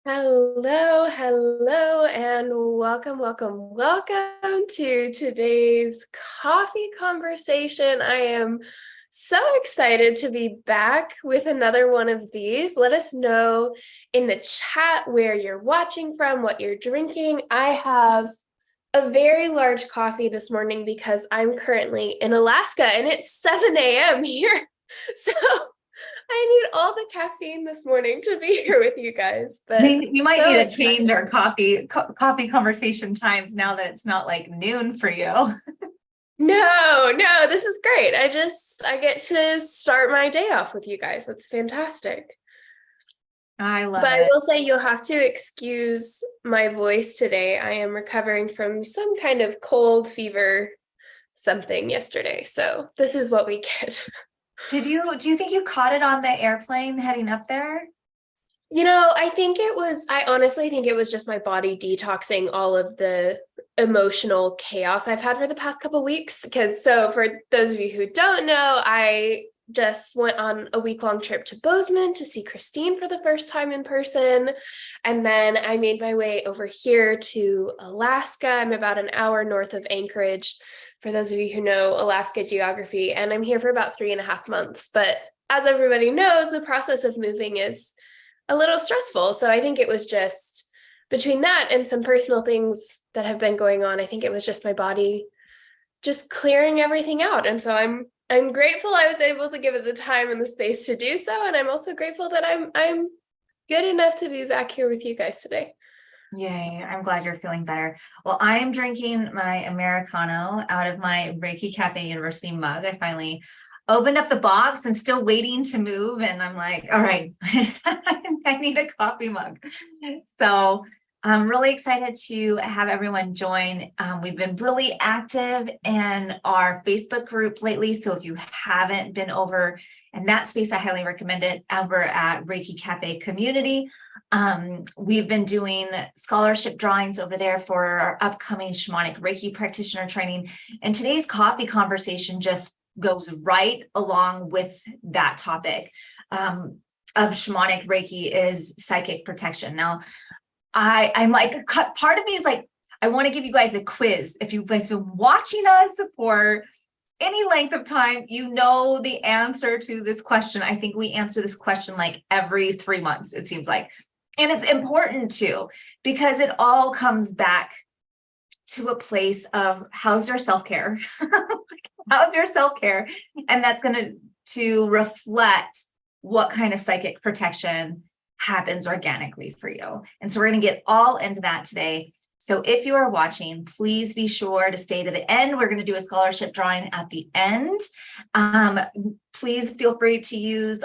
Hello, and welcome to today's coffee conversation. I am so excited to be back with another one of these. Let us know in the chat where you're watching from, what you're drinking. I have a very large coffee this morning because I'm currently in Alaska and it's 7 a.m. here. So I need all the caffeine this morning to be here with you guys, but We might so need to excited. change our coffee conversation times now that it's not like noon for you. No, this is great. I get to start my day off with you guys. That's fantastic. I love But I it. will say you'll have to excuse my voice today. I am recovering from some kind of cold fever something yesterday. So this is what we get. Do you think you caught it on the airplane heading up there? I honestly think it was just my body detoxing all of the emotional chaos I've had for the past couple of weeks. So for those of you who don't know, I just went on a week-long trip to Bozeman to see Christine for the first time in person. And then I made my way over here to Alaska. I'm about an hour north of Anchorage, for those of you who know Alaska geography. And I'm here for about 3.5 months. But as everybody knows, the process of moving is a little stressful. So I think it was just between that and some personal things that have been going on. I think it was just my body just clearing everything out. And so I'm grateful I was able to give it the time and the space to do so. And I'm also grateful that I'm good enough to be back here with you guys today. Yay, I'm glad you're feeling better. Well, I am drinking my Americano out of my Reiki Cafe University mug. I finally opened up the box. I'm still waiting to move. And I'm like, all right, I need a coffee mug. So I'm really excited to have everyone join. We've been really active in our Facebook group lately. So if you haven't been over in that space, I highly recommend it over at Reiki Cafe Community. We've been doing scholarship drawings over there for our upcoming Shamanic Reiki practitioner training. And today's coffee conversation just goes right along with that topic of Shamanic Reiki is psychic protection. Now, I'm like, part of me is like, I want to give you guys a quiz. If you guys have been watching us for any length of time, you know the answer to this question. I think we answer this question like every 3 months, it seems like. And it's important too, because it all comes back to a place of how's your self-care? How's your self-care? And that's going to reflect what kind of psychic protection happens organically for you. And so we're going to get all into that today. So if you are watching, please be sure to stay to the end. We're going to do a scholarship drawing at the end. Please feel free to use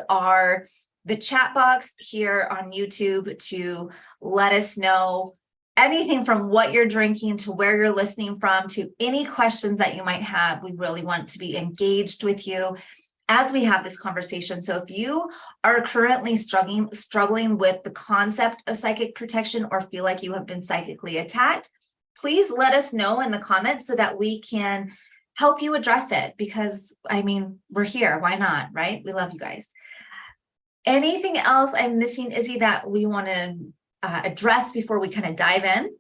the chat box here on YouTube to let us know anything from what you're drinking to where you're listening from to any questions that you might have. We really want to be engaged with you as we have this conversation. So if you are currently struggling with the concept of psychic protection or feel like you have been psychically attacked, please let us know in the comments so that we can help you address it, because I mean, we're here. Why not, right? We love you guys. Anything else I'm missing, Izzy, that we want to address before we kind of dive in?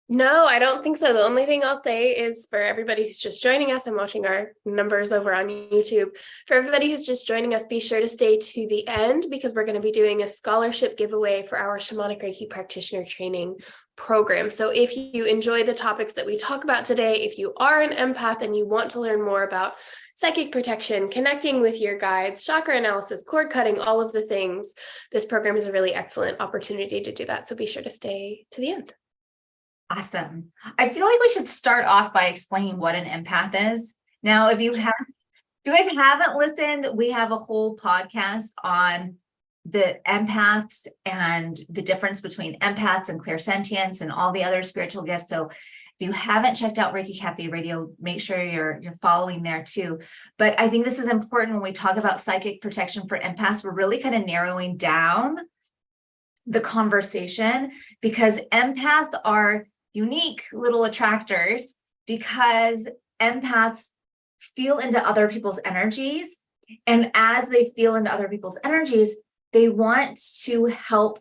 No, I don't think so. The only thing I'll say is for everybody who's just joining us, I'm watching our numbers over on YouTube. For everybody who's just joining us, be sure to stay to the end because we're going to be doing a scholarship giveaway for our Shamanic Reiki practitioner training program. So if you enjoy the topics that we talk about today, if you are an empath and you want to learn more about psychic protection, connecting with your guides, chakra analysis, cord cutting, all of the things, this program is a really excellent opportunity to do that. So be sure to stay to the end. Awesome. I feel like we should start off by explaining what an empath is. Now, if you guys haven't listened, we have a whole podcast on the empaths and the difference between empaths and clairsentience and all the other spiritual gifts. So if you haven't checked out Reiki Cafe Radio, make sure you're following there too. But I think this is important when we talk about psychic protection for empaths. We're really kind of narrowing down the conversation because empaths are unique little attractors because empaths feel into other people's energies. And as they feel into other people's energies, they want to help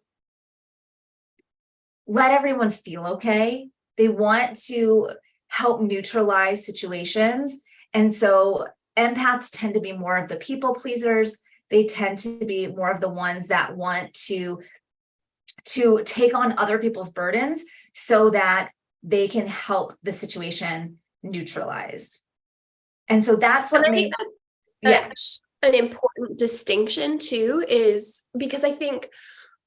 let everyone feel okay. They want to help neutralize situations. And so empaths tend to be more of the people pleasers. They tend to be more of the ones that want to take on other people's burdens so that they can help the situation neutralize. And so that's what made, an important distinction too, is because I think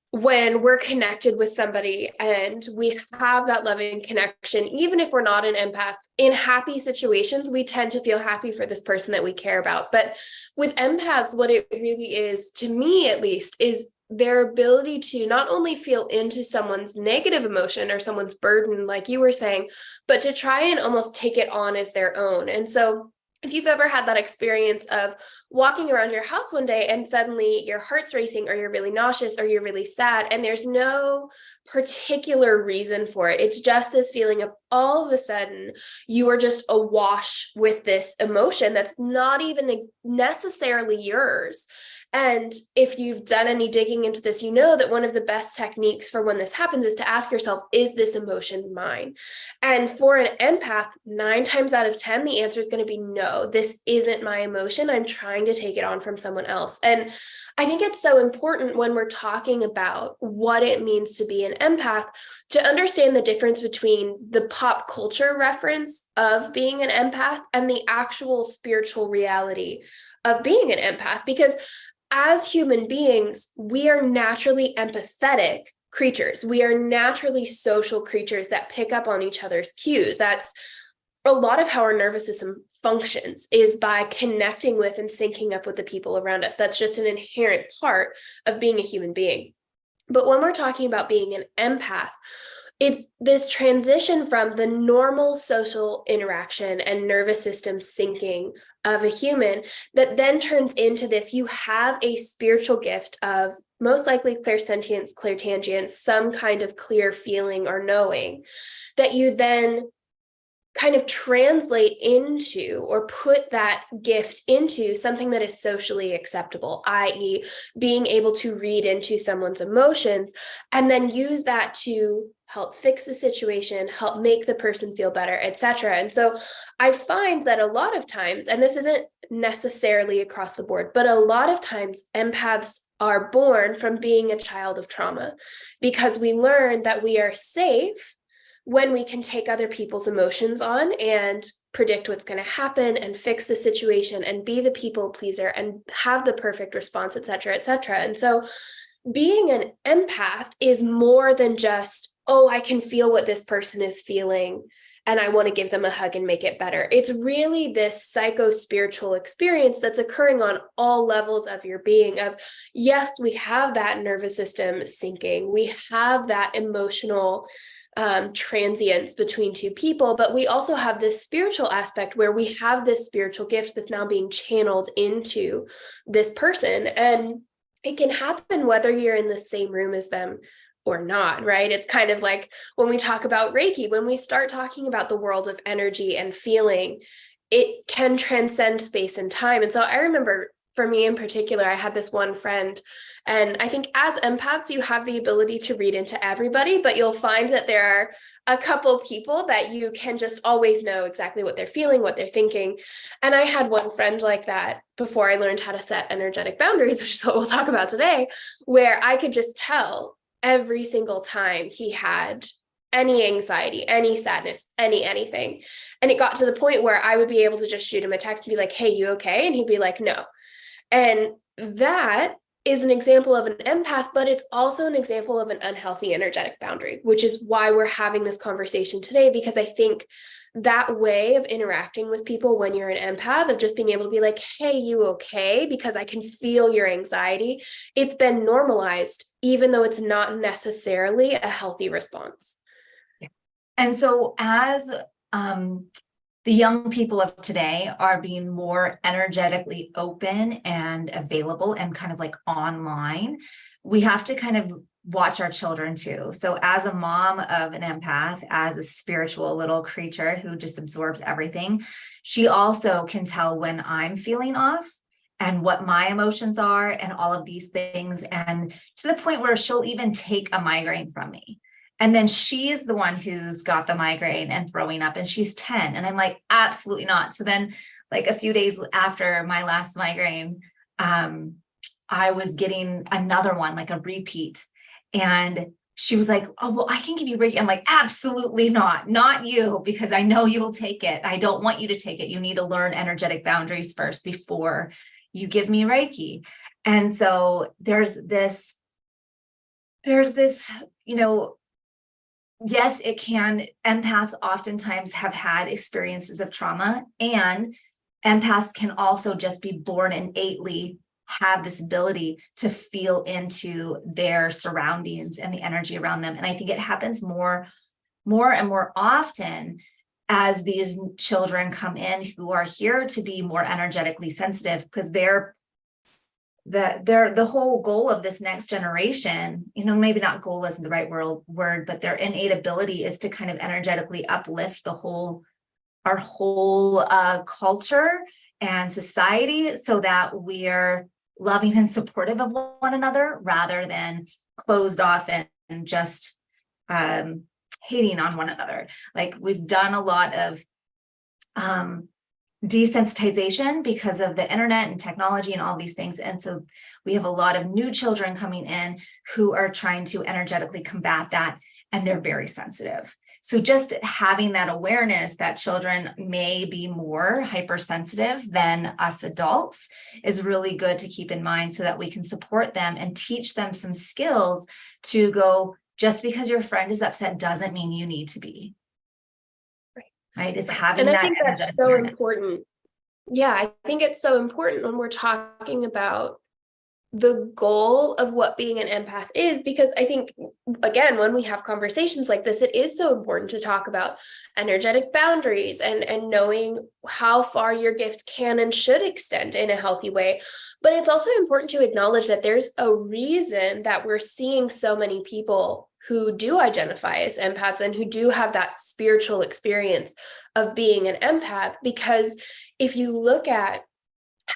when we're connected with somebody and we have that loving connection, even if we're not an empath, in happy situations, we tend to feel happy for this person that we care about. But with empaths, what it really is, to me at least, is their ability to not only feel into someone's negative emotion or someone's burden, like you were saying, but to try and almost take it on as their own. And so if you've ever had that experience of walking around your house one day and suddenly your heart's racing, or you're really nauseous, or you're really sad, and there's no particular reason for it, it's just this feeling of all of a sudden you are just awash with this emotion that's not even necessarily yours. And if you've done any digging into this, you know that one of the best techniques for when this happens is to ask yourself, is this emotion mine? And for an empath, 9 times out of 10, the answer is going to be no, this isn't my emotion. I'm trying to take it on from someone else. And I think it's so important when we're talking about what it means to be an empath to understand the difference between the pop culture reference of being an empath and the actual spiritual reality of being an empath. Because as human beings, we are naturally empathetic creatures. We are naturally social creatures that pick up on each other's cues. That's a lot of how our nervous system functions, is by connecting with and syncing up with the people around us. That's just an inherent part of being a human being. But when we're talking about being an empath, it's this transition from the normal social interaction and nervous system syncing of a human that then turns into this, you have a spiritual gift of most likely clairsentience, clairtangence, some kind of clear feeling or knowing that you then kind of translate into, or put that gift into, something that is socially acceptable, i.e., being able to read into someone's emotions and then use that to help fix the situation, help make the person feel better, etc. And so I find that a lot of times, and this isn't necessarily across the board, but a lot of times empaths are born from being a child of trauma, because we learn that we are safe when we can take other people's emotions on and predict what's going to happen and fix the situation and be the people pleaser and have the perfect response, et cetera, et cetera. And so being an empath is more than just, oh, I can feel what this person is feeling and I want to give them a hug and make it better. It's really this psycho-spiritual experience that's occurring on all levels of your being of, yes, we have that nervous system syncing. We have that emotional transience between two people, but we also have this spiritual aspect where we have this spiritual gift that's now being channeled into this person. And it can happen whether you're in the same room as them or not, right? It's kind of like when we talk about Reiki, when we start talking about the world of energy and feeling, it can transcend space and time. And so I remember, for me in particular, I had this one friend, and I think as empaths, you have the ability to read into everybody, but you'll find that there are a couple people that you can just always know exactly what they're feeling, what they're thinking. And I had one friend like that before I learned how to set energetic boundaries, which is what we'll talk about today, where I could just tell every single time he had any anxiety, any sadness, anything. And it got to the point where I would be able to just shoot him a text and be like, hey, you okay? And he'd be like, no. And that is an example of an empath, but it's also an example of an unhealthy energetic boundary, which is why we're having this conversation today, because I think that way of interacting with people when you're an empath, of just being able to be like, hey, you okay? Because I can feel your anxiety. It's been normalized, even though it's not necessarily a healthy response. And so as the young people of today are being more energetically open and available and kind of like online, we have to kind of watch our children too. So as a mom of an empath, as a spiritual little creature who just absorbs everything, she also can tell when I'm feeling off and what my emotions are and all of these things. And to the point where she'll even take a migraine from me. And then she's the one who's got the migraine and throwing up, and she's 10. And I'm like, absolutely not. So then like a few days after my last migraine, I was getting another one, like a repeat. And she was like, oh, well, I can give you Reiki. I'm like, absolutely not you, because I know you'll take it. I don't want you to take it. You need to learn energetic boundaries first before you give me Reiki. And so there's this, yes, it can. Empaths oftentimes have had experiences of trauma, and empaths can also just be born innately have this ability to feel into their surroundings and the energy around them. And I think it happens more and more often as these children come in who are here to be more energetically sensitive, because they're the whole goal of this next generation, maybe not goal isn't the right word, but their innate ability is to kind of energetically uplift our whole culture and society, so that we're loving and supportive of one another rather than closed off and just hating on one another. Like, we've done a lot of desensitization because of the internet and technology and all these things. And so we have a lot of new children coming in who are trying to energetically combat that, and they're very sensitive. So just having that awareness that children may be more hypersensitive than us adults is really good to keep in mind, so that we can support them and teach them some skills to go, just because your friend is upset doesn't mean you need to be. Right? It's having and that. I think that's so important. Yeah, I think it's so important when we're talking about the goal of what being an empath is, because I think, again, when we have conversations like this, it is so important to talk about energetic boundaries and knowing how far your gift can and should extend in a healthy way. But it's also important to acknowledge that there's a reason that we're seeing so many people who do identify as empaths and who do have that spiritual experience of being an empath. Because if you look at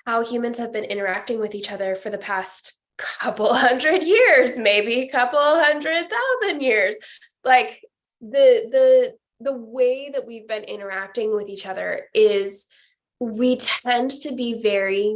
how humans have been interacting with each other for the past couple hundred years, maybe a couple 100,000 years, like the way that we've been interacting with each other is, we tend to be very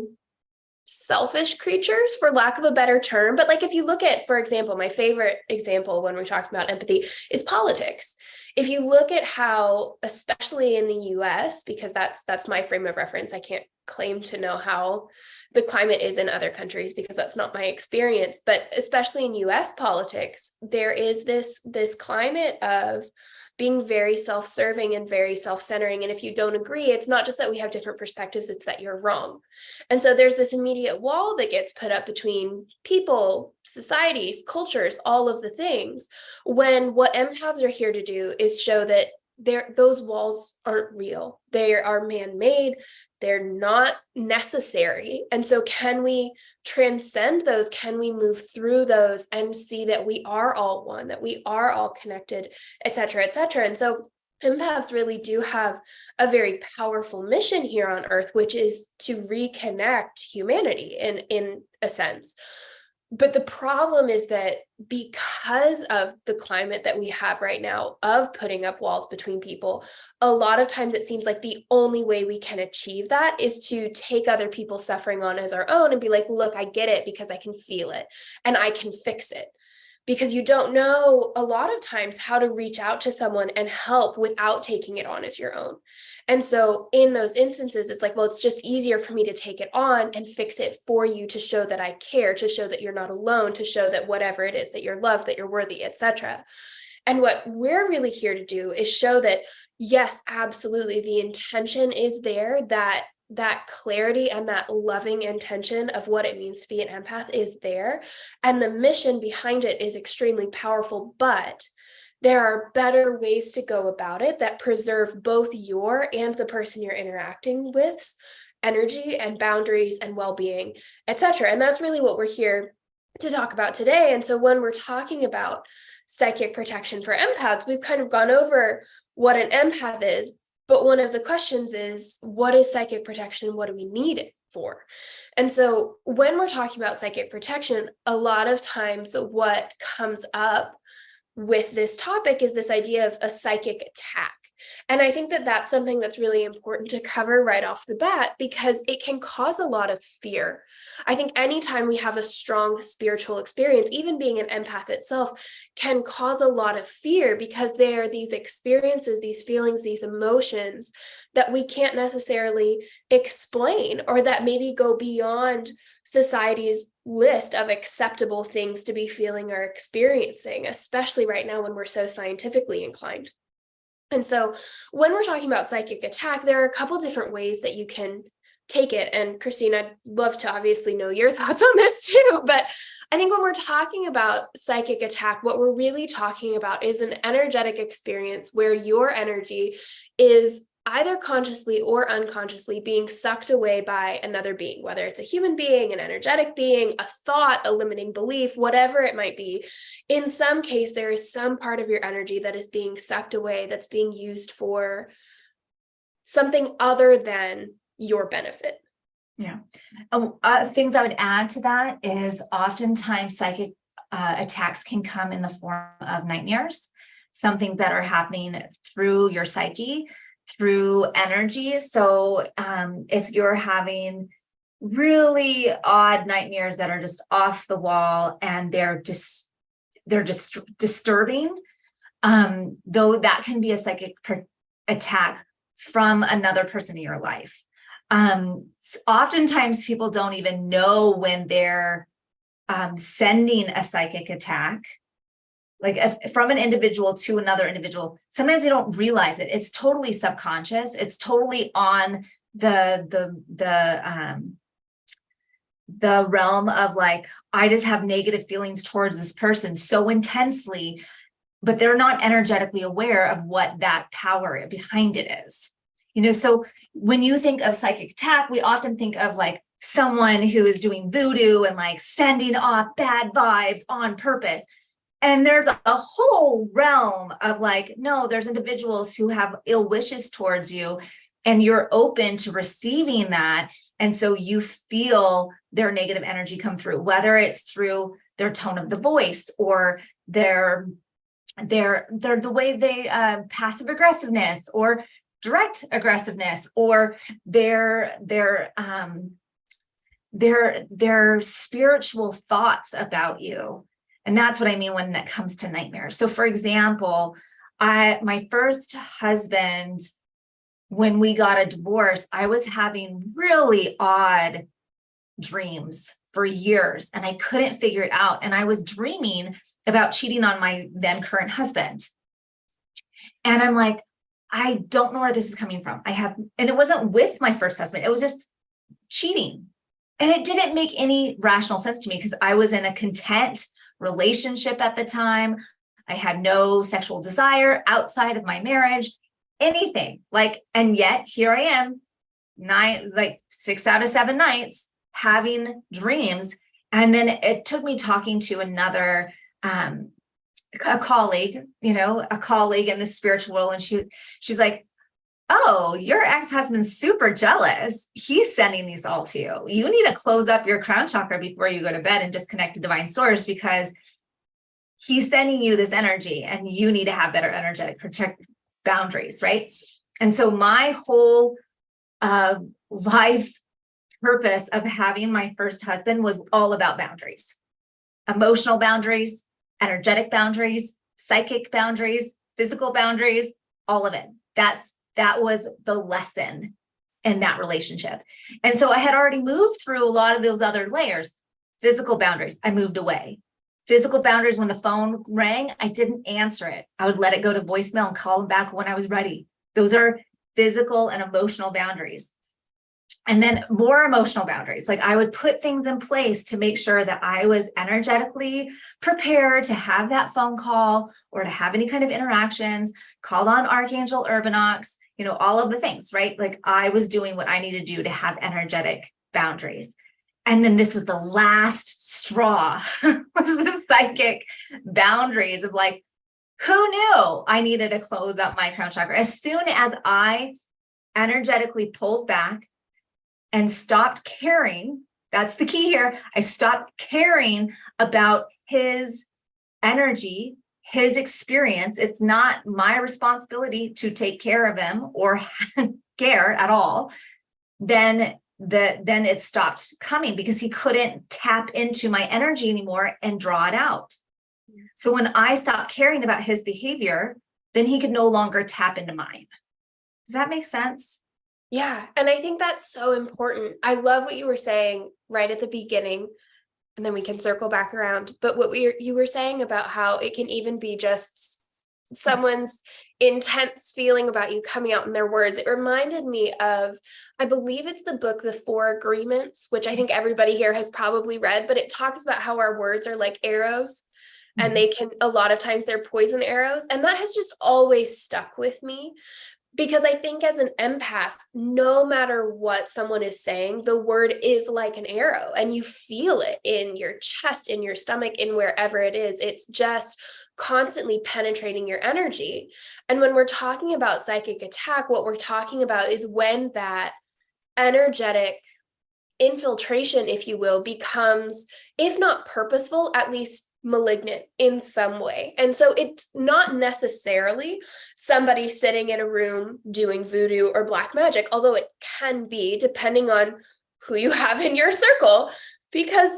selfish creatures, for lack of a better term. But like, if you look at, for example, my favorite example when we're talking about empathy is politics. If you look at how, especially in the US, because that's my frame of reference, I can't claim to know how the climate is in other countries because that's not my experience, but especially in US politics, there is this climate of being very self-serving and very self-centering. And if you don't agree, it's not just that we have different perspectives, it's that you're wrong. And so there's this immediate wall that gets put up between people, societies, cultures, all of the things, when what empaths are here to do is show that those walls aren't real. They are man-made. They're not necessary. And so can we transcend those? Can we move through those and see that we are all one, that we are all connected, et cetera, et cetera. And so empaths really do have a very powerful mission here on Earth, which is to reconnect humanity in a sense. But the problem is that because of the climate that we have right now of putting up walls between people, a lot of times it seems like the only way we can achieve that is to take other people's suffering on as our own and be like, look, I get it because I can feel it and I can fix it. Because you don't know a lot of times how to reach out to someone and help without taking it on as your own. And so in those instances, it's like, well, it's just easier for me to take it on and fix it for you to show that I care, to show that you're not alone, to show that whatever it is, that you're loved, that you're worthy, etc. And what we're really here to do is show that, yes, absolutely, the intention is there, that clarity and that loving intention of what it means to be an empath is there. And the mission behind it is extremely powerful, but there are better ways to go about it that preserve both your and the person you're interacting with energy and boundaries and well-being, etc. And that's really what we're here to talk about today. And so when we're talking about psychic protection for empaths, we've kind of gone over what an empath is. But one of the questions is, what is psychic protection and what do we need it for? And so when we're talking about psychic protection, a lot of times what comes up with this topic is this idea of a psychic attack. And I think that that's something that's really important to cover right off the bat, because it can cause a lot of fear. I think anytime we have a strong spiritual experience, even being an empath itself, can cause a lot of fear, because there are these experiences, these feelings, these emotions that we can't necessarily explain, or that maybe go beyond society's list of acceptable things to be feeling or experiencing, especially right now when we're so scientifically inclined. And so when we're talking about psychic attack, there are a couple different ways that you can take it. And Christine, I'd love to obviously know your thoughts on this too. But I think when we're talking about psychic attack, what we're really talking about is an energetic experience where your energy is either consciously or unconsciously being sucked away by another being, whether it's a human being, an energetic being, a thought, a limiting belief, whatever it might be. In some case, there is some part of your energy that is being sucked away, that's being used for something other than your benefit. Yeah. Things I would add to that is oftentimes psychic attacks can come in the form of nightmares, some things that are happening through your psyche, through energy. So if you're having really odd nightmares that are just off the wall and they're just disturbing, though that can be a psychic attack from another person in your life. Oftentimes people don't even know when they're sending a psychic attack, like from an individual to another individual. Sometimes they don't realize it. It's totally subconscious. It's totally on the realm of like, I just have negative feelings towards this person so intensely, but they're not energetically aware of what that power behind it is. So when you think of psychic attack, we often think of like someone who is doing voodoo and like sending off bad vibes on purpose. And there's a whole realm of like, no, there's individuals who have ill wishes towards you and you're open to receiving that. And so you feel their negative energy come through, whether it's through their tone of the voice or their the way they passive aggressiveness or direct aggressiveness, or their spiritual thoughts about you. And that's what I mean when it comes to nightmares. So for example, my first husband, when we got a divorce, I was having really odd dreams for years and I couldn't figure it out. And I was dreaming about cheating on my then current husband. And I'm like, I don't know where this is coming from. And it wasn't with my first husband. It was just cheating. And it didn't make any rational sense to me because I was in a content relationship at the time. I had no sexual desire outside of my marriage, anything and yet here I am 6 out of 7 nights having dreams. And then it took me talking to another, a colleague in the spiritual world. And she's like, oh, your ex-husband's super jealous. He's sending these all to you. You need to close up your crown chakra before you go to bed and just connect to divine source because he's sending you this energy and you need to have better energetic protect boundaries, right? And so my whole life purpose of having my first husband was all about boundaries, emotional boundaries, energetic boundaries, psychic boundaries, physical boundaries, all of it. That was the lesson in that relationship. And so I had already moved through a lot of those other layers. Physical boundaries, I moved away. Physical boundaries, when the phone rang, I didn't answer it. I would let it go to voicemail and call him back when I was ready. Those are physical and emotional boundaries. And then more emotional boundaries. Like I would put things in place to make sure that I was energetically prepared to have that phone call or to have any kind of interactions, called on Archangel Urbanox, all of the things, right? Like I was doing what I needed to do to have energetic boundaries. And then this was the last straw, was the psychic boundaries of like, who knew I needed to close up my crown chakra? As soon as I energetically pulled back and stopped caring, that's the key here. I stopped caring about his energy, his experience, it's not my responsibility to take care of him or care at all, then it stopped coming because he couldn't tap into my energy anymore and draw it out. So when I stopped caring about his behavior, then he could no longer tap into mine. Does that make sense? Yeah. And I think that's so important. I love what you were saying right at the beginning, and then we can circle back around. But what you were saying about how it can even be just someone's intense feeling about you coming out in their words. It reminded me of, I believe it's the book, The Four Agreements, which I think everybody here has probably read, but it talks about how our words are like arrows, and they can, a lot of times they're poison arrows. And that has just always stuck with me. Because I think as an empath, no matter what someone is saying, the word is like an arrow and you feel it in your chest, in your stomach, in wherever it is. It's just constantly penetrating your energy. And when we're talking about psychic attack, what we're talking about is when that energetic infiltration, if you will, becomes, if not purposeful, at least malignant in some way. And so it's not necessarily somebody sitting in a room doing voodoo or black magic, although it can be, depending on who you have in your circle, because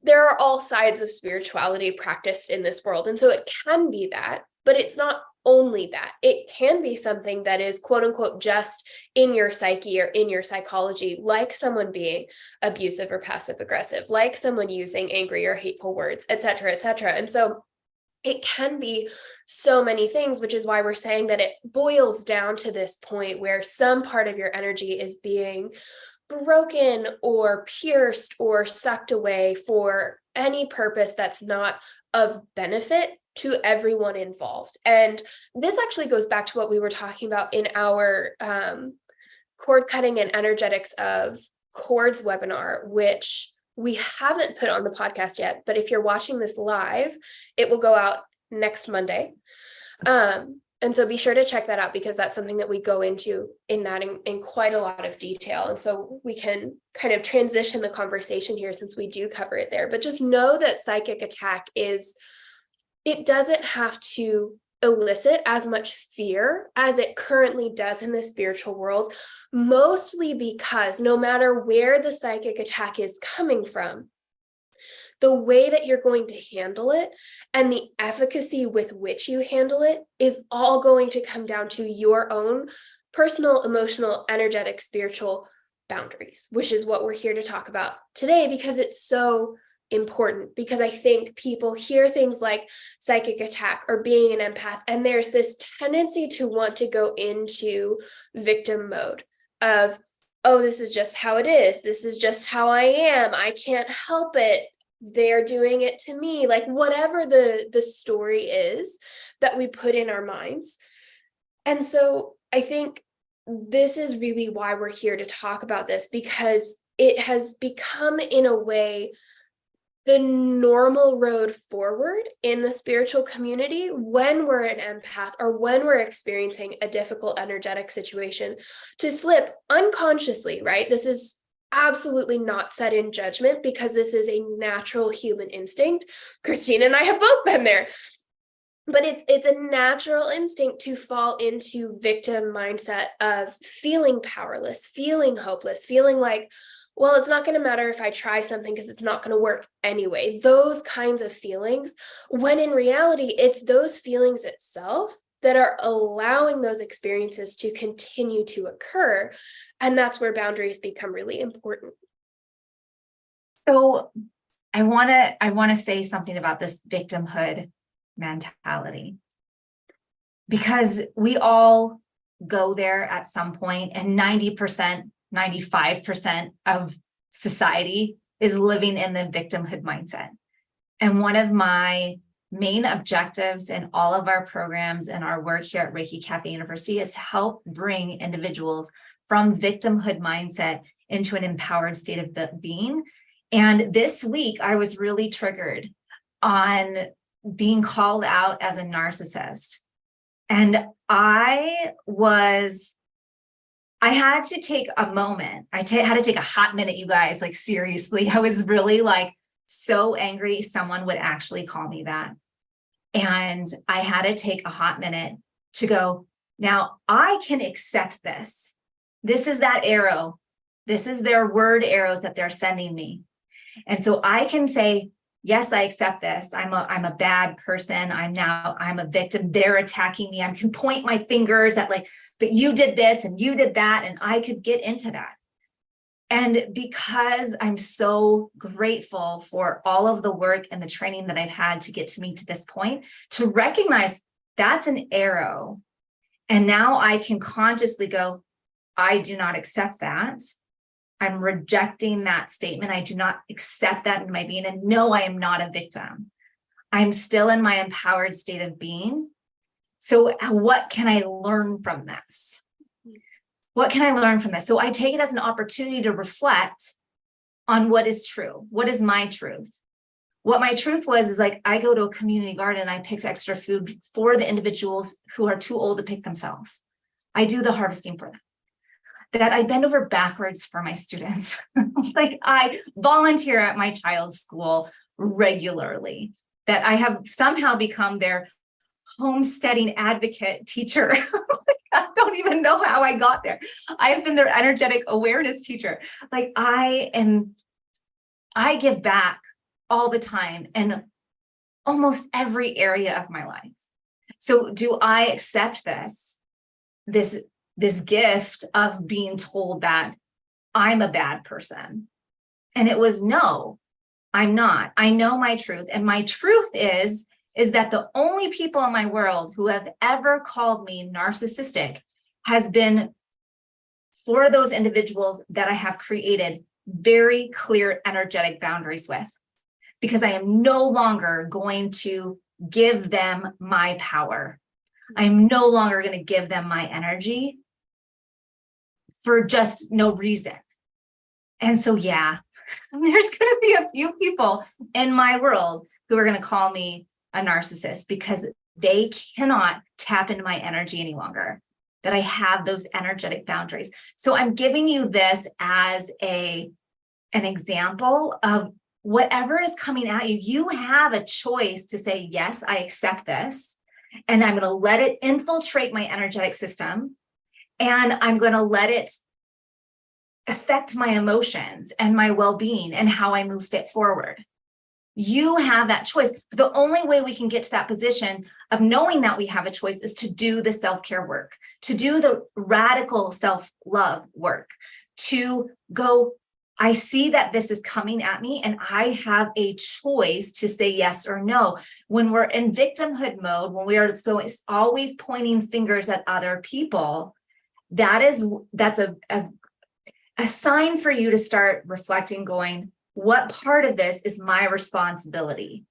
there are all sides of spirituality practiced in this world. And so it can be that, but it's not only that. It can be something that is quote unquote just in your psyche or in your psychology, like someone being abusive or passive aggressive, like someone using angry or hateful words, et cetera, et cetera. And so it can be so many things, which is why we're saying that it boils down to this point where some part of your energy is being broken or pierced or sucked away for any purpose that's not of benefit to everyone involved. And this actually goes back to what we were talking about in our cord cutting and energetics of cords webinar, which we haven't put on the podcast yet, but if you're watching this live, it will go out next Monday. And so be sure to check that out, because that's something that we go into in that in quite a lot of detail. And so we can kind of transition the conversation here since we do cover it there. But just know that psychic attack it doesn't have to elicit as much fear as it currently does in the spiritual world, mostly because no matter where the psychic attack is coming from, the way that you're going to handle it and the efficacy with which you handle it is all going to come down to your own personal, emotional, energetic, spiritual boundaries, which is what we're here to talk about today, because it's so important. Because I think people hear things like psychic attack or being an empath, and there's this tendency to want to go into victim mode of, oh, this is just how it is. This is just how I am. I can't help it. They're doing it to me. Like whatever the story is that we put in our minds. And so I think this is really why we're here to talk about this, because it has become, in a way, the normal road forward in the spiritual community when we're an empath or when we're experiencing a difficult energetic situation, to slip unconsciously, right? This is absolutely not set in judgment, because this is a natural human instinct. Christine and I have both been there. But it's a natural instinct to fall into victim mindset of feeling powerless, feeling hopeless, feeling like, well, it's not going to matter if I try something because it's not going to work anyway. Those kinds of feelings, when in reality, it's those feelings itself that are allowing those experiences to continue to occur. And that's where boundaries become really important. So I want to say something about this victimhood mentality, because we all go there at some point, and 90%, 95% of society is living in the victimhood mindset. And one of my main objectives in all of our programs and our work here at Reiki Cafe University is help bring individuals from victimhood mindset into an empowered state of being. And this week, I was really triggered on being called out as a narcissist. And I had to take a moment. I had to take a hot minute, you guys, like seriously. I was really like so angry someone would actually call me that. And I had to take a hot minute to go, now I can accept this. This is that arrow. This is their word arrows that they're sending me. And so I can say, yes, I accept this. I'm a bad person. I'm a victim. They're attacking me. I can point my fingers at like, but you did this and you did that. And I could get into that. And because I'm so grateful for all of the work and the training that I've had to get to me to this point, to recognize that's an arrow. And now I can consciously go, I do not accept that. I'm rejecting that statement. I do not accept that in my being. And no, I am not a victim. I'm still in my empowered state of being. So what can I learn from this? What can I learn from this? So I take it as an opportunity to reflect on what is true. What is my truth? What my truth was is like, I go to a community garden, I pick extra food for the individuals who are too old to pick themselves. I do the harvesting for them. That I bend over backwards for my students. Like I volunteer at my child's school regularly, that I have somehow become their homesteading advocate teacher. I don't even know how I got there. I have been their energetic awareness teacher. Like I give back all the time in almost every area of my life. So do I accept this gift of being told that I'm a bad person? And it was, no, I'm not. I know my truth. And my truth is that the only people in my world who have ever called me narcissistic has been for those individuals that I have created very clear energetic boundaries with, because I am no longer going to give them my power. I'm no longer going to give them my energy for just no reason. And so, yeah, there's going to be a few people in my world who are going to call me a narcissist because they cannot tap into my energy any longer, that I have those energetic boundaries. So I'm giving you this as an example of whatever is coming at you. You have a choice to say, yes, I accept this, and I'm going to let it infiltrate my energetic system. And I'm going to let it affect my emotions and my well-being and how I move fit forward. You have that choice. But the only way we can get to that position of knowing that we have a choice is to do the self-care work, to do the radical self-love work, to go, I see that this is coming at me and I have a choice to say yes or no. When we're in victimhood mode, when we are always pointing fingers at other people, that's a sign for you to start reflecting, going, what part of this is my responsibility?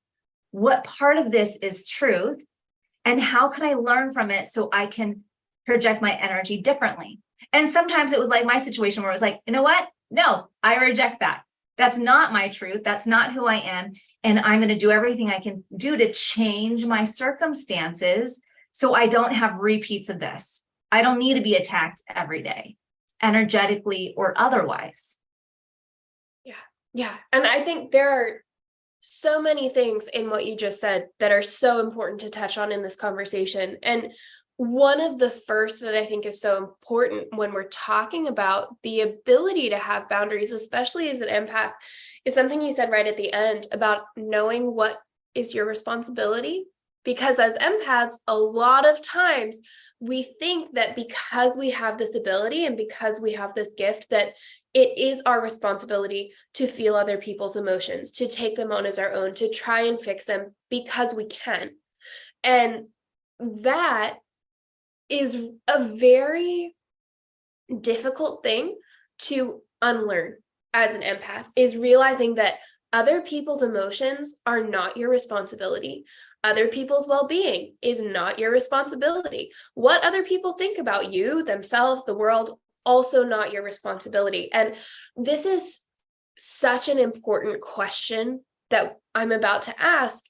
What part of this is truth? And how can I learn from it so I can project my energy differently? And sometimes it was like my situation where it was like, you know what? No, I reject that. That's not my truth. That's not who I am. And I'm going to do everything I can do to change my circumstances so I don't have repeats of this. I don't need to be attacked every day, energetically or otherwise. Yeah. And I think there are so many things in what you just said that are so important to touch on in this conversation. And one of the first that I think is so important when we're talking about the ability to have boundaries, especially as an empath, is something you said right at the end about knowing what is your responsibility. Because as empaths, a lot of times we think that because we have this ability and because we have this gift, that it is our responsibility to feel other people's emotions, to take them on as our own, to try and fix them because we can. And that is a very difficult thing to unlearn as an empath, is realizing that other people's emotions are not your responsibility. Other people's well-being is not your responsibility. What other people think about you, themselves, the world, also not your responsibility. And this is such an important question that I'm about to ask,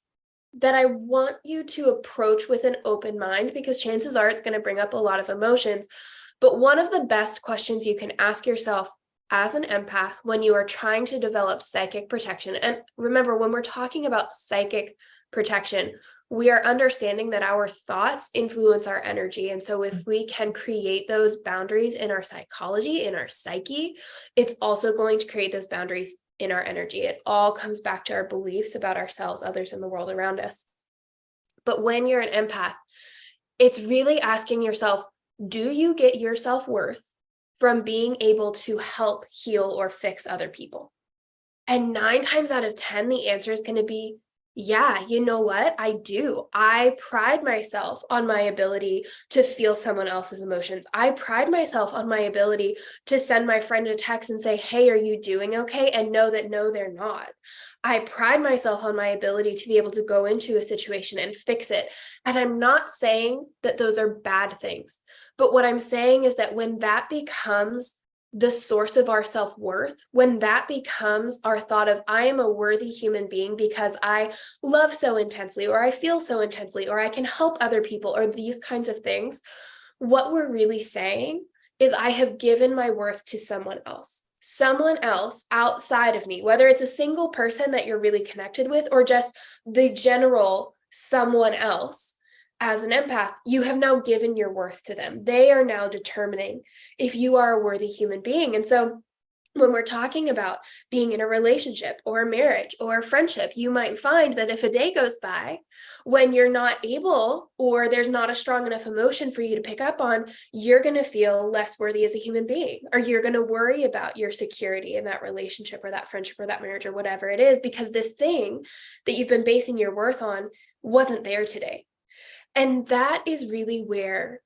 that I want you to approach with an open mind, because chances are it's going to bring up a lot of emotions. But one of the best questions you can ask yourself as an empath when you are trying to develop psychic protection, and remember, when we're talking about psychic protection, we are understanding that our thoughts influence our energy. And so if we can create those boundaries in our psychology, in our psyche, it's also going to create those boundaries in our energy. It all comes back to our beliefs about ourselves, others, and the world around us. But when you're an empath, it's really asking yourself, do you get your self-worth from being able to help heal or fix other people? And 9 times out of 10, the answer is going to be, yeah, you know what? I do. I pride myself on my ability to feel someone else's emotions. I pride myself on my ability to send my friend a text and say, hey, are you doing okay? And know that no, they're not. I pride myself on my ability to be able to go into a situation and fix it. And I'm not saying that those are bad things, but what I'm saying is that when that becomes the source of our self-worth, when that becomes our thought of, I am a worthy human being because I love so intensely, or I feel so intensely, or I can help other people, or these kinds of things, what we're really saying is I have given my worth to someone else outside of me, whether it's a single person that you're really connected with, or just the general someone else. As an empath, you have now given your worth to them. They are now determining if you are a worthy human being. And so when we're talking about being in a relationship or a marriage or a friendship, you might find that if a day goes by when you're not able, or there's not a strong enough emotion for you to pick up on, you're going to feel less worthy as a human being, or you're going to worry about your security in that relationship or that friendship or that marriage or whatever it is, because this thing that you've been basing your worth on wasn't there today. And that is really where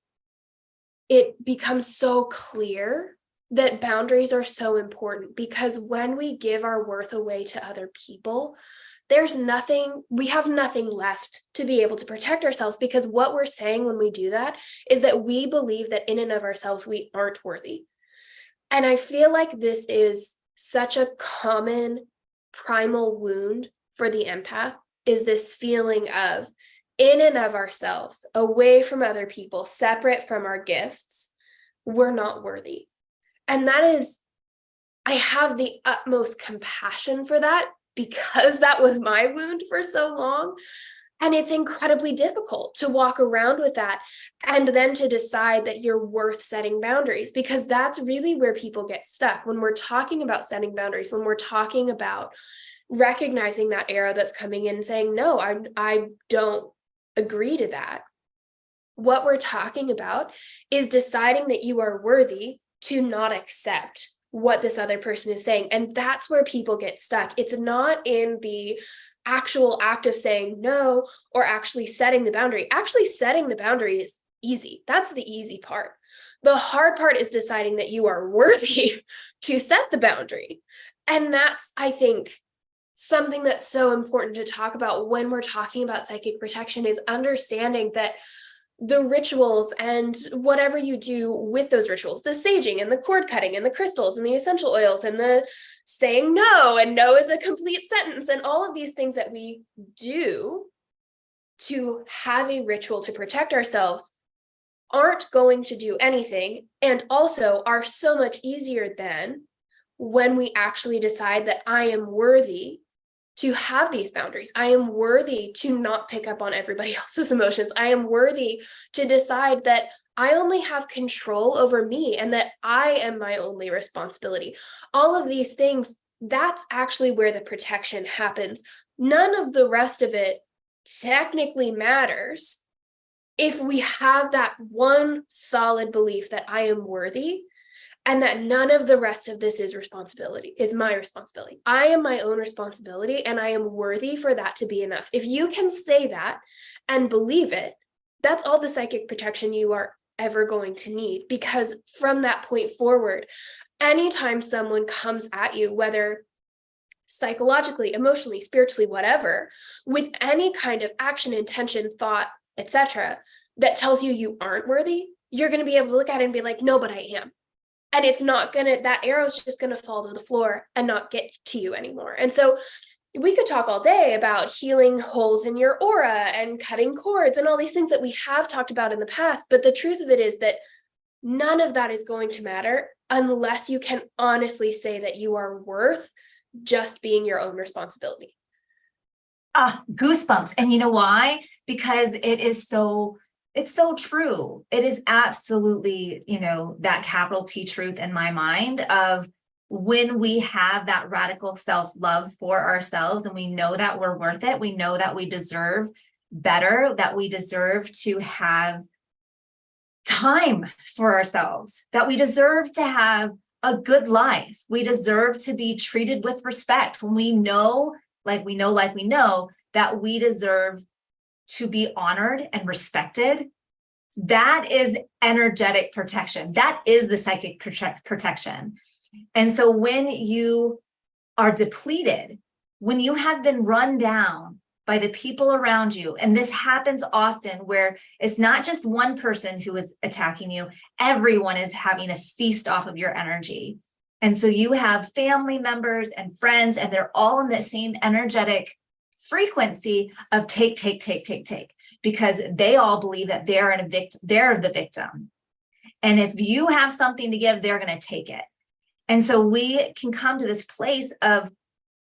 it becomes so clear that boundaries are so important, because when we give our worth away to other people, we have nothing left to be able to protect ourselves, because what we're saying when we do that is that we believe that in and of ourselves, we aren't worthy. And I feel like this is such a common primal wound for the empath, is this feeling of, in and of ourselves, away from other people, separate from our gifts, we're not worthy. And that is, I have the utmost compassion for that, because that was my wound for so long. And it's incredibly difficult to walk around with that and then to decide that you're worth setting boundaries, because that's really where people get stuck. When we're talking about setting boundaries, when we're talking about recognizing that arrow that's coming in and saying, no, I don't agree to that. What we're talking about is deciding that you are worthy to not accept what this other person is saying. And that's where people get stuck. It's not in the actual act of saying no or actually setting the boundary. Actually setting the boundary is easy. That's the easy part. The hard part is deciding that you are worthy to set the boundary. And that's, I think, something that's so important to talk about when we're talking about psychic protection, is understanding that the rituals and whatever you do with those rituals, the saging and the cord cutting and the crystals and the essential oils and the saying no, and no is a complete sentence, and all of these things that we do to have a ritual to protect ourselves aren't going to do anything, and also are so much easier than when we actually decide that I am worthy to have these boundaries. I am worthy to not pick up on everybody else's emotions. I am worthy to decide that I only have control over me and that I am my only responsibility. All of these things, that's actually where the protection happens. None of the rest of it technically matters if we have that one solid belief that I am worthy, and that none of the rest of this is my responsibility. I am my own responsibility, and I am worthy for that to be enough. If you can say that and believe it, that's all the psychic protection you are ever going to need. Because from that point forward, anytime someone comes at you, whether psychologically, emotionally, spiritually, whatever, with any kind of action, intention, thought, etc., that tells you you aren't worthy, you're going to be able to look at it and be like, no, but I am. And it's not gonna, that arrow's just gonna fall to the floor and not get to you anymore. And so we could talk all day about healing holes in your aura and cutting cords and all these things that we have talked about in the past. But the truth of it is that none of that is going to matter unless you can honestly say that you are worth just being your own responsibility. Goosebumps. And you know why? Because it's so true. It is absolutely, that capital T truth in my mind of when we have that radical self-love for ourselves and we know that we're worth it, we know that we deserve better, that we deserve to have time for ourselves, that we deserve to have a good life. We deserve to be treated with respect when we know that we deserve to be honored and respected. That is energetic protection. That is the psychic protection. And so when you are depleted, when you have been run down by the people around you, and this happens often where it's not just one person who is attacking you, everyone is having a feast off of your energy. And so you have family members and friends, and they're all in the same energetic frequency of take, because they all believe that they're the victim. And if you have something to give, they're going to take it. And so we can come to this place of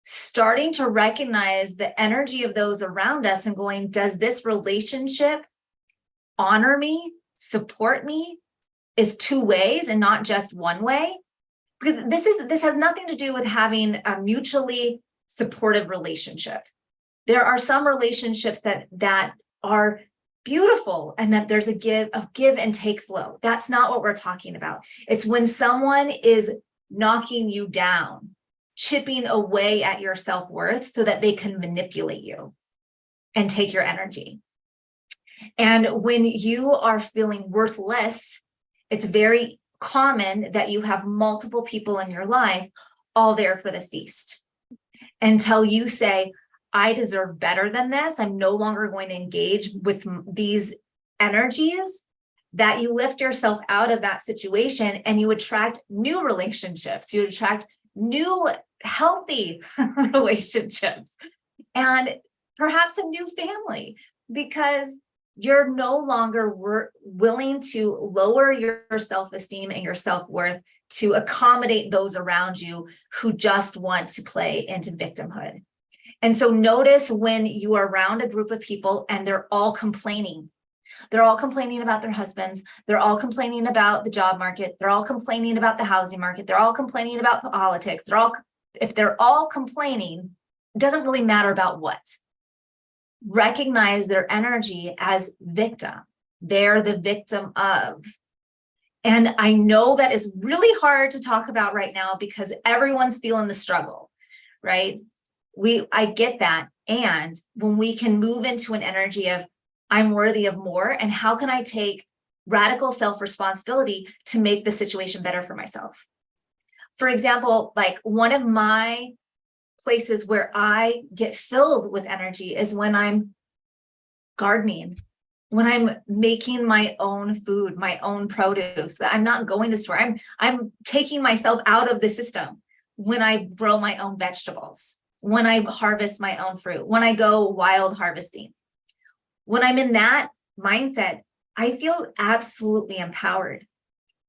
starting to recognize the energy of those around us and going, does this relationship honor me, support me? Is two ways and not just one way? Because this has nothing to do with having a mutually supportive relationship. There are some relationships that are beautiful and that there's a give and take flow. That's not what we're talking about. It's when someone is knocking you down, chipping away at your self-worth so that they can manipulate you and take your energy. And when you are feeling worthless, it's very common that you have multiple people in your life all there for the feast until you say, I deserve better than this. I'm no longer going to engage with these energies. That you lift yourself out of that situation and you attract new relationships. You attract new healthy relationships and perhaps a new family, because you're no longer willing to lower your self-esteem and your self-worth to accommodate those around you who just want to play into victimhood. And so notice when you are around a group of people and they're all complaining. They're all complaining about their husbands. They're all complaining about the job market. They're all complaining about the housing market. They're all complaining about politics. If they're all complaining, it doesn't really matter about what. Recognize their energy as victim. They're the victim of. And I know that is really hard to talk about right now because everyone's feeling the struggle, right? I get that. And when we can move into an energy of, I'm worthy of more, and how can I take radical self-responsibility to make the situation better for myself? For example, like one of my places where I get filled with energy is when I'm gardening, when I'm making my own food, my own produce. I'm not going to the store. I'm taking myself out of the system when I grow my own vegetables, when I harvest my own fruit, when I go wild harvesting. When I'm in that mindset, I feel absolutely empowered.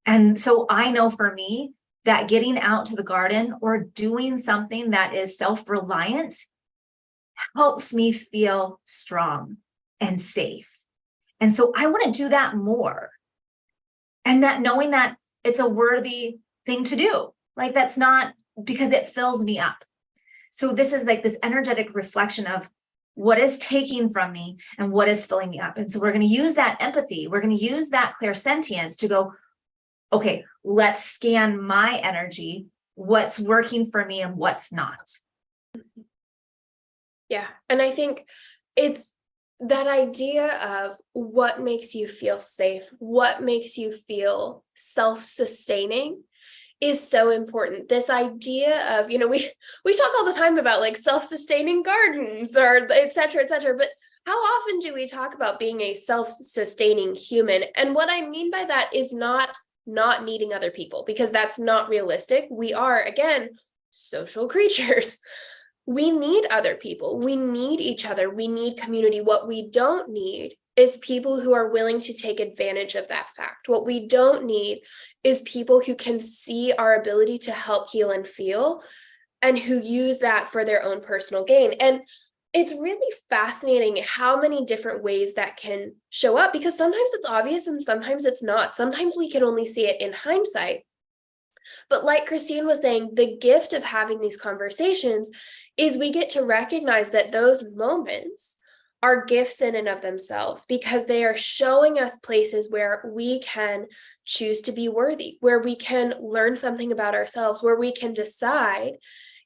And so I know for me that getting out to the garden or doing something that is self-reliant helps me feel strong and safe. And so I want to do that more. And that knowing that it's a worthy thing to do, like that's not because it fills me up. So this is like this energetic reflection of what is taking from me and what is filling me up. And so we're going to use that empathy. We're going to use that clairsentience to go, okay, let's scan my energy, what's working for me and what's not. Yeah. And I think it's that idea of what makes you feel safe, what makes you feel self-sustaining is so important. This idea of, we talk all the time about like self-sustaining gardens or et cetera, but how often do we talk about being a self-sustaining human? And what I mean by that is not needing other people, because that's not realistic. We are, again, social creatures. We need other people. We need each other. We need community. What we don't need is people who are willing to take advantage of that fact. What we don't need is people who can see our ability to help heal and feel and who use that for their own personal gain. And it's really fascinating how many different ways that can show up, because sometimes it's obvious and sometimes it's not. Sometimes we can only see it in hindsight. But like Christine was saying, the gift of having these conversations is we get to recognize that those moments are gifts in and of themselves, because they are showing us places where we can choose to be worthy, where we can learn something about ourselves, where we can decide,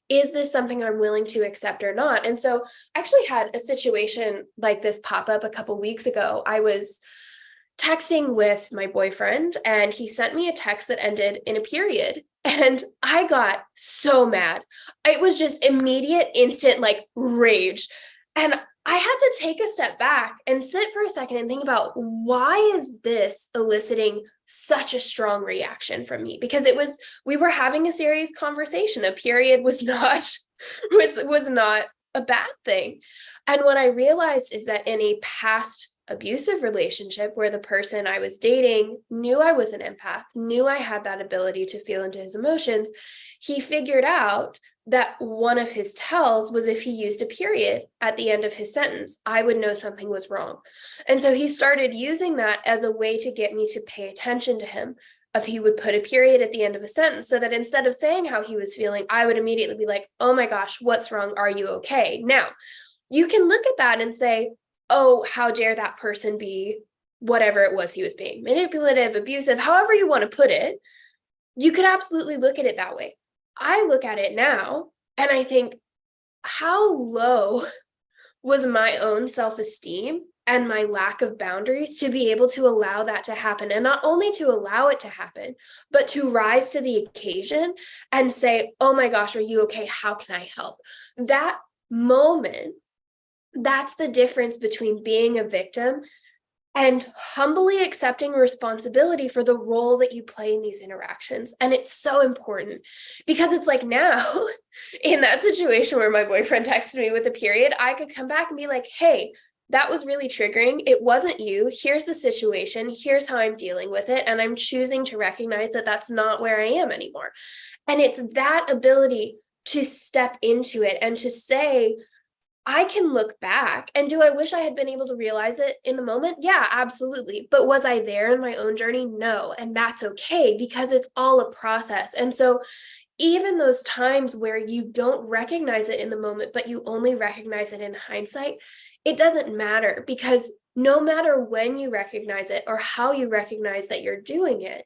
is this something I'm willing to accept or not? And so I actually had a situation like this pop up a couple weeks ago. I was texting with my boyfriend and he sent me a text that ended in a period. And I got so mad. It was just immediate, instant, like rage. And I had to take a step back and sit for a second and think about, why is this eliciting such a strong reaction from me? Because we were having a serious conversation. A period was not a bad thing. And what I realized is that in a past abusive relationship where the person I was dating knew I was an empath, knew I had that ability to feel into his emotions, he figured out that one of his tells was if he used a period at the end of his sentence, I would know something was wrong. And so he started using that as a way to get me to pay attention to him. If he would put a period at the end of a sentence, so that instead of saying how he was feeling, I would immediately be like, oh my gosh, what's wrong? Are you okay? Now, you can look at that and say, oh, how dare that person be whatever it was he was being, manipulative, abusive, however you want to put it. You could absolutely look at it that way. I look at it now and I think, how low was my own self-esteem and my lack of boundaries to be able to allow that to happen? And not only to allow it to happen, but to rise to the occasion and say, oh my gosh, are you okay? How can I help? That moment, that's the difference between being a victim and humbly accepting responsibility for the role that you play in these interactions. And it's so important, because it's like, now in that situation where my boyfriend texted me with a period, I could come back and be like, hey, that was really triggering. It wasn't you. Here's the situation. Here's how I'm dealing with it. And I'm choosing to recognize that that's not where I am anymore. And it's that ability to step into it and to say, I can look back, and do I wish I had been able to realize it in the moment? Yeah, absolutely. But was I there in my own journey? No. And that's okay, because it's all a process. And so even those times where you don't recognize it in the moment, but you only recognize it in hindsight, it doesn't matter, because no matter when you recognize it or how you recognize that you're doing it,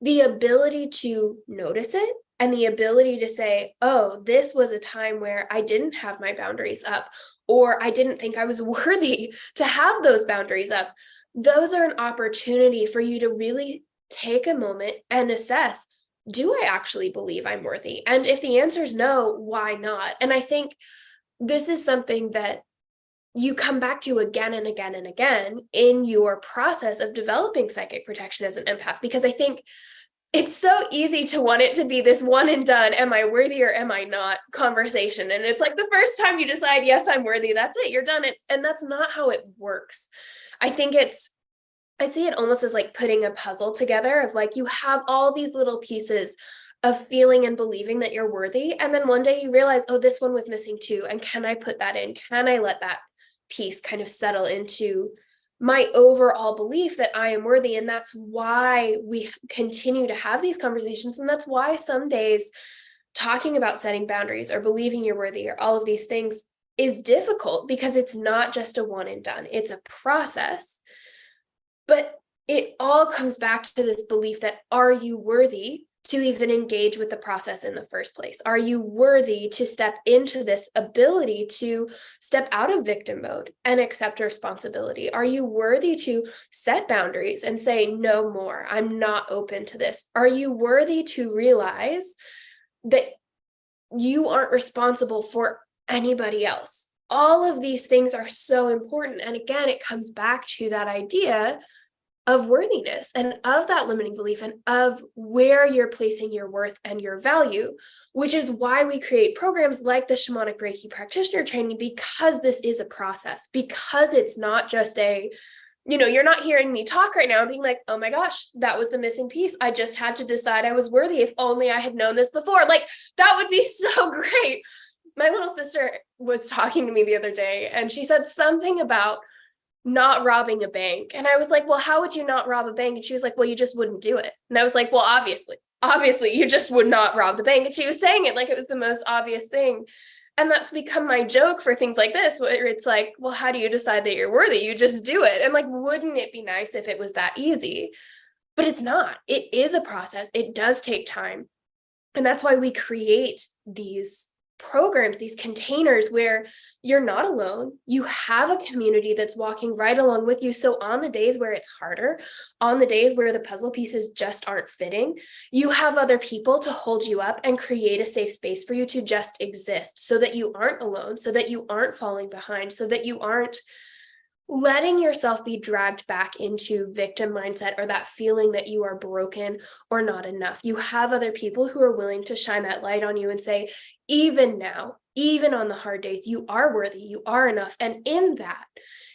the ability to notice it and the ability to say, oh, this was a time where I didn't have my boundaries up, or I didn't think I was worthy to have those boundaries up. Those are an opportunity for you to really take a moment and assess, do I actually believe I'm worthy? And if the answer is no, why not? And I think this is something that you come back to again and again and again in your process of developing psychic protection as an empath, because I think it's so easy to want it to be this one and done, am I worthy or am I not conversation. And it's like the first time you decide, yes, I'm worthy, that's it, you're done. And that's not how it works. I see it almost as like putting a puzzle together of like, you have all these little pieces of feeling and believing that you're worthy. And then one day you realize, oh, this one was missing too. And can I put that in? Can I let that piece kind of settle into my overall belief that I am worthy? And that's why we continue to have these conversations. And that's why some days talking about setting boundaries or believing you're worthy or all of these things is difficult, because it's not just a one and done. It's a process. But it all comes back to this belief that, are you worthy to even engage with the process in the first place? Are you worthy to step into this ability to step out of victim mode and accept responsibility? Are you worthy to set boundaries and say, no more, I'm not open to this? Are you worthy to realize that you aren't responsible for anybody else? All of these things are so important. And again, it comes back to that idea of worthiness and of that limiting belief and of where you're placing your worth and your value, which is why we create programs like the Shamanic Reiki practitioner training, because this is a process, because it's not just you're not hearing me talk right now being like, oh my gosh, that was the missing piece. I just had to decide I was worthy. If only I had known this before. Like, that would be so great. my little sister was talking to me the other day, and she said something about not robbing a bank. And I was like, well, how would you not rob a bank? And she was like, well, you just wouldn't do it. And I was like, well, obviously, you just would not rob the bank. And she was saying it like it was the most obvious thing. And that's become my joke for things like this, where it's like, well, how do you decide that you're worthy? You just do it. And like, wouldn't it be nice if it was that easy? But it's not. It is a process. It does take time. And that's why we create these programs, these containers where you're not alone. You have a community that's walking right along with you. So on the days where it's harder, on the days where the puzzle pieces just aren't fitting, you have other people to hold you up and create a safe space for you to just exist, so that you aren't alone, so that you aren't falling behind, so that you aren't letting yourself be dragged back into victim mindset or that feeling that you are broken or not enough. You have other people who are willing to shine that light on you and say, even now, even on the hard days, you are worthy, you are enough. And in that,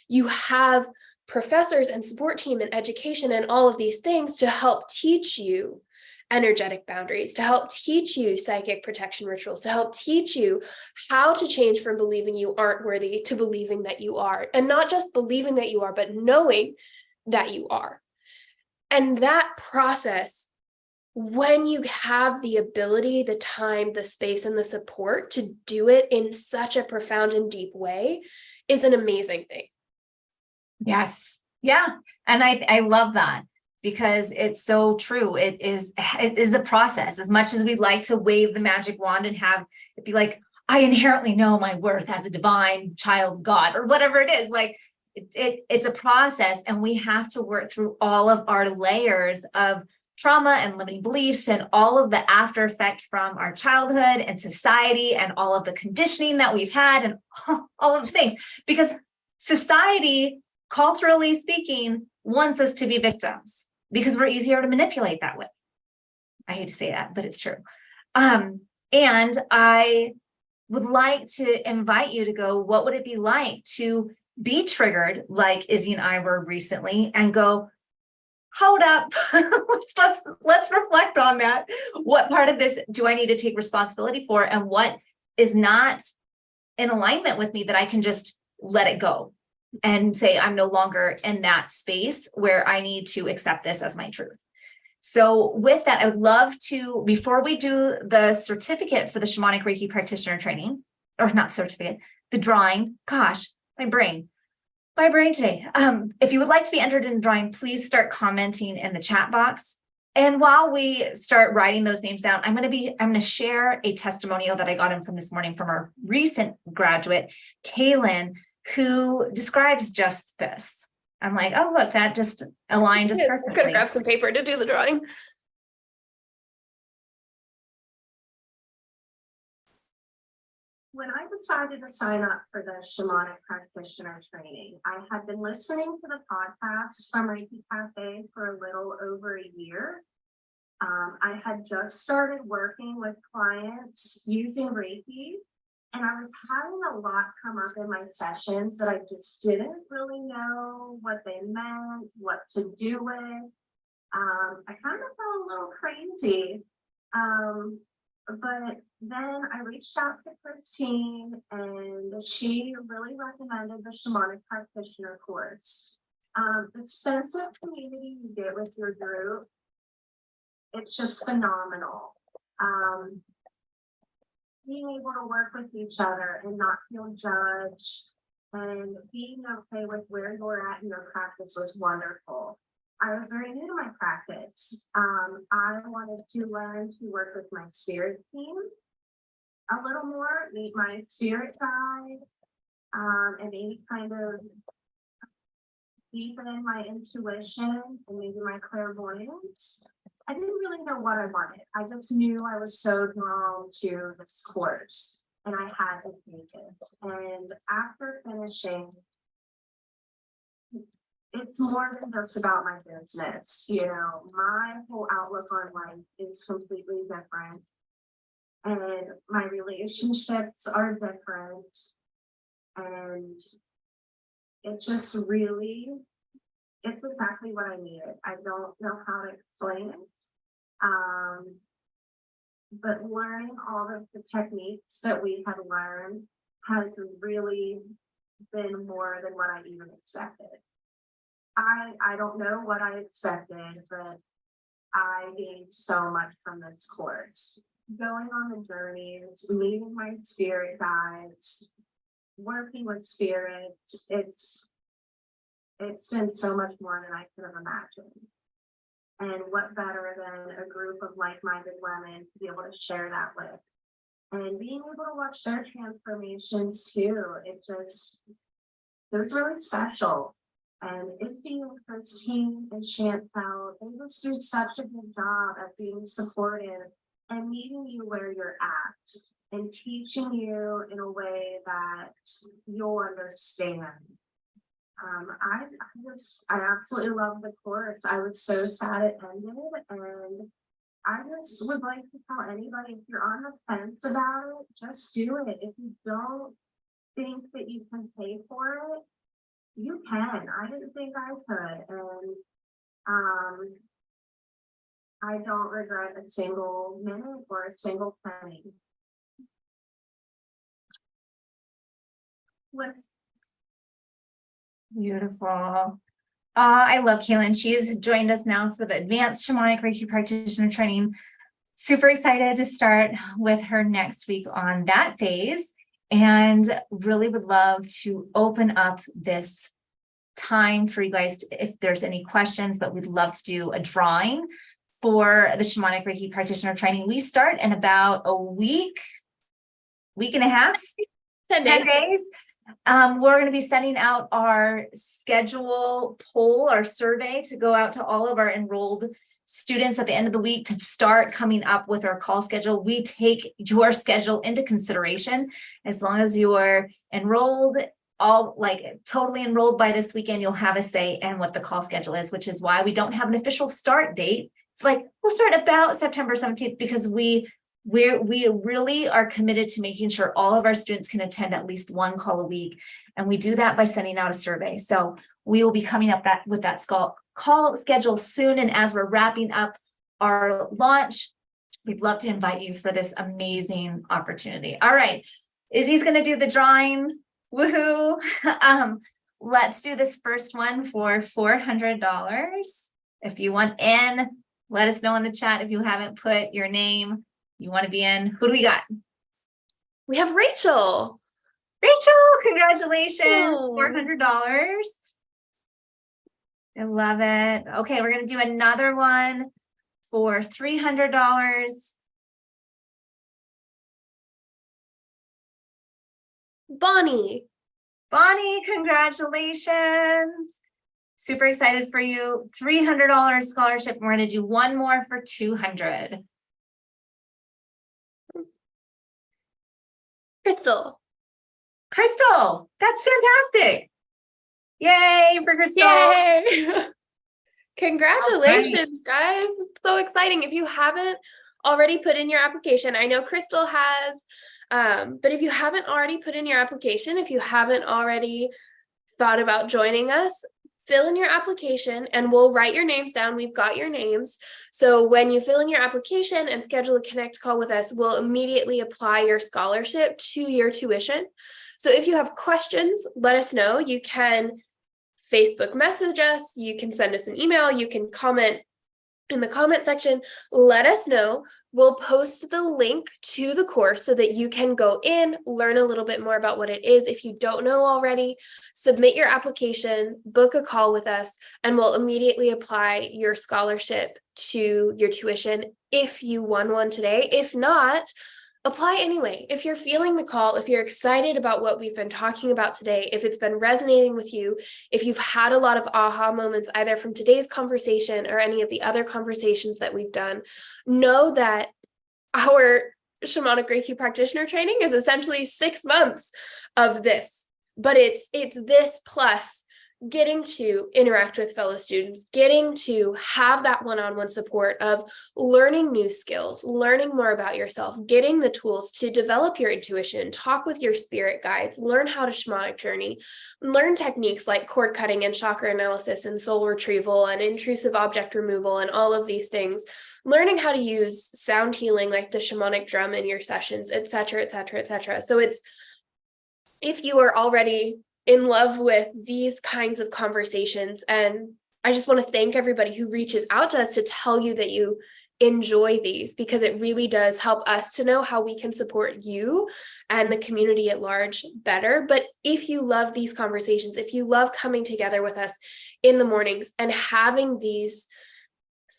you have professors and support team and education and all of these things to help teach you energetic boundaries, to help teach you psychic protection rituals, to help teach you how to change from believing you aren't worthy to believing that you are. And not just believing that you are, but knowing that you are. And that process, when you have the ability, the time, the space, and the support to do it in such a profound and deep way, is an amazing thing. Yes. Yeah. And I love that, because it's so true. It is a process. As much as we'd like to wave the magic wand and have it be like, I inherently know my worth as a divine child of God, or whatever it is, like it's a process, and we have to work through all of our layers of trauma and limiting beliefs and all of the after effect from our childhood and society and all of the conditioning that we've had and all of the things, because society, culturally speaking, wants us to be victims because we're easier to manipulate that way. I hate to say that, but it's true. And I would like to invite you to go, what would it be like to be triggered like Izzy and I were recently, and go, hold up, let's reflect on that. What part of this do I need to take responsibility for, and what is not in alignment with me that I can just let it go and say, I'm no longer in that space where I need to accept this as my truth. So with that, I would love to, before we do the certificate for the Shamanic Reiki practitioner training, or not certificate, the drawing, gosh, my brain today. If you would like to be entered in the drawing, please start commenting in the chat box. And while we start writing those names down, I'm going to share a testimonial that I got in from this morning from our recent graduate, Kaylin, who describes just this. I'm like, oh, look, that just aligned just perfectly. I'm going to grab some paper to do the drawing. When I decided to sign up for the Shamanic Practitioner training, I had been listening to the podcast from Reiki Cafe for a little over a year. I had just started working with clients using Reiki, and I was having a lot come up in my sessions that I just didn't really know what they meant, what to do with. I kind of felt a little crazy. But then I reached out to Christine, and she really recommended the Shamanic Practitioner course. The sense of community you get with your group, it's just phenomenal. Being able to work with each other and not feel judged, and being okay with where you're at in your practice was wonderful. I was very new to my practice. I wanted to learn to work with my spirit team a little more, meet my spirit guide, and maybe kind of deepen my intuition and maybe my clairvoyance. I didn't really know what I wanted. I just knew I was so drawn to this course, and I had to take it. And after finishing, it's more than just about my business. You know, my whole outlook on life is completely different, and my relationships are different, and it just really, it's exactly what I needed. I don't know how to explain it. but learning all of the techniques that we had learned has really been more than what I even expected. I don't know what I expected, but I gained so much from this course. Going on the journeys, meeting my spirit guides, working with spirit, it's been so much more than I could have imagined. And what better than a group of like-minded women to be able to share that with, and being able to watch their transformations too. It was really special. And Izzy and Christine and Chantel, they just do such a good job at being supportive and meeting you where you're at and teaching you in a way that you'll understand. I absolutely love the course. I was so sad it ended, and I just would like to tell anybody, if you're on the fence about it, just do it. If you don't think that you can pay for it, you can. I didn't think I could, and I don't regret a single minute or a single penny. Beautiful. I love Kaylin. She's joined us now for the Advanced Shamanic Reiki Practitioner Training. Super excited to start with her next week on that phase, and really would love to open up this time for you guys if there's any questions, but we'd love to do a drawing for the Shamanic Reiki Practitioner Training. We start in about a week and a half, 10 days. We're going to be sending out our schedule poll, our survey, to go out to all of our enrolled students at the end of the week to start coming up with our call schedule. We take your schedule into consideration. As long as you are enrolled, totally enrolled by this weekend, you'll have a say in what the call schedule is, which is why we don't have an official start date. It's like we'll start about September 17th, because we really are committed to making sure all of our students can attend at least one call a week. And we do that by sending out a survey. So we will be coming up with that call schedule soon. And as we're wrapping up our launch, we'd love to invite you for this amazing opportunity. All right, Izzy's going to do the drawing. Woohoo. Let's do this first one for $400. If you want in, let us know in the chat. If you haven't put your name, you want to be in. Who do we got? We have Rachel. Congratulations. $400. I love it. Okay, we're going to do another one for $300. Bonnie, congratulations. Super excited for you. $300 scholarship. And we're going to do one more for $200. Crystal, that's fantastic. Yay for Crystal. Yay. Congratulations, guys. It's so exciting. If you haven't already put in your application, I know Crystal has, but if you haven't already put in your application, if you haven't already thought about joining us, fill in your application and we'll write your names down. We've got your names. So when you fill in your application and schedule a connect call with us, we'll immediately apply your scholarship to your tuition. So if you have questions, let us know. You can Facebook message us, you can send us an email, you can comment in the comment section, let us know. We'll post the link to the course so that you can go in, learn a little bit more about what it is. If you don't know already, submit your application, book a call with us, and we'll immediately apply your scholarship to your tuition if you won one today. If not, apply anyway. If you're feeling the call, if you're excited about what we've been talking about today, if it's been resonating with you, if you've had a lot of aha moments, either from today's conversation or any of the other conversations that we've done, know that our Shamanic Reiki practitioner training is essentially 6 months of this, but it's this plus getting to interact with fellow students, getting to have that one-on-one support of learning new skills, learning more about yourself, getting the tools to develop your intuition, talk with your spirit guides, learn how to shamanic journey, learn techniques like cord cutting and chakra analysis and soul retrieval and intrusive object removal and all of these things. learning how to use sound healing, like the shamanic drum in your sessions, et cetera, et cetera, et cetera. So it's, if you are already in love with these kinds of conversations, and I just want to thank everybody who reaches out to us to tell you that you enjoy these, because it really does help us to know how we can support you and the community at large better. But if you love these conversations, if you love coming together with us in the mornings and having these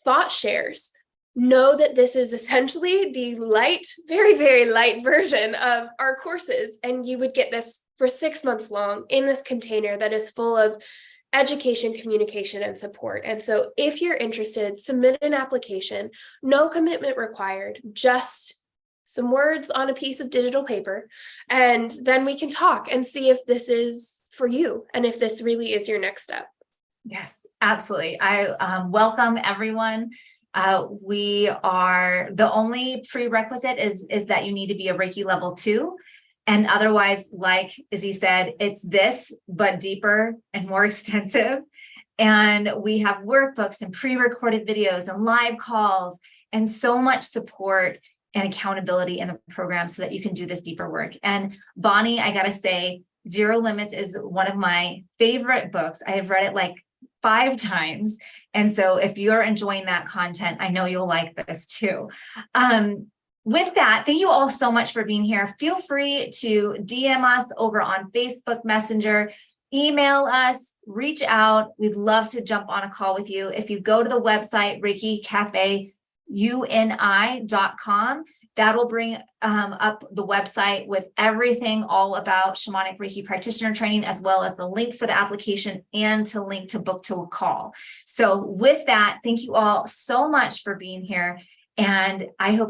thought shares, know that this is essentially the light, very, very light version of our courses. And you would get this for 6 months long in this container that is full of education, communication, and support. And so if you're interested, submit an application, no commitment required, just some words on a piece of digital paper. And then we can talk and see if this is for you and if this really is your next step. Yes, absolutely. I welcome everyone. We are, the only prerequisite is that you need to be a Reiki level 2. And otherwise, like Izzy said, it's this, but deeper and more extensive. And we have workbooks and pre-recorded videos and live calls and so much support and accountability in the program so that you can do this deeper work. And Bonnie, I gotta say, Zero Limits is one of my favorite books. I have read it like 5 times. And so if you're enjoying that content, I know you'll like this too. With that, thank you all so much for being here. Feel free to DM us over on Facebook Messenger, email us, reach out. We'd love to jump on a call with you. If you go to the website, ReikiCafeUNI.com, that'll bring up the website with everything all about Shamanic Reiki practitioner training, as well as the link for the application and to link to book to a call. So with that, thank you all so much for being here. And I hope you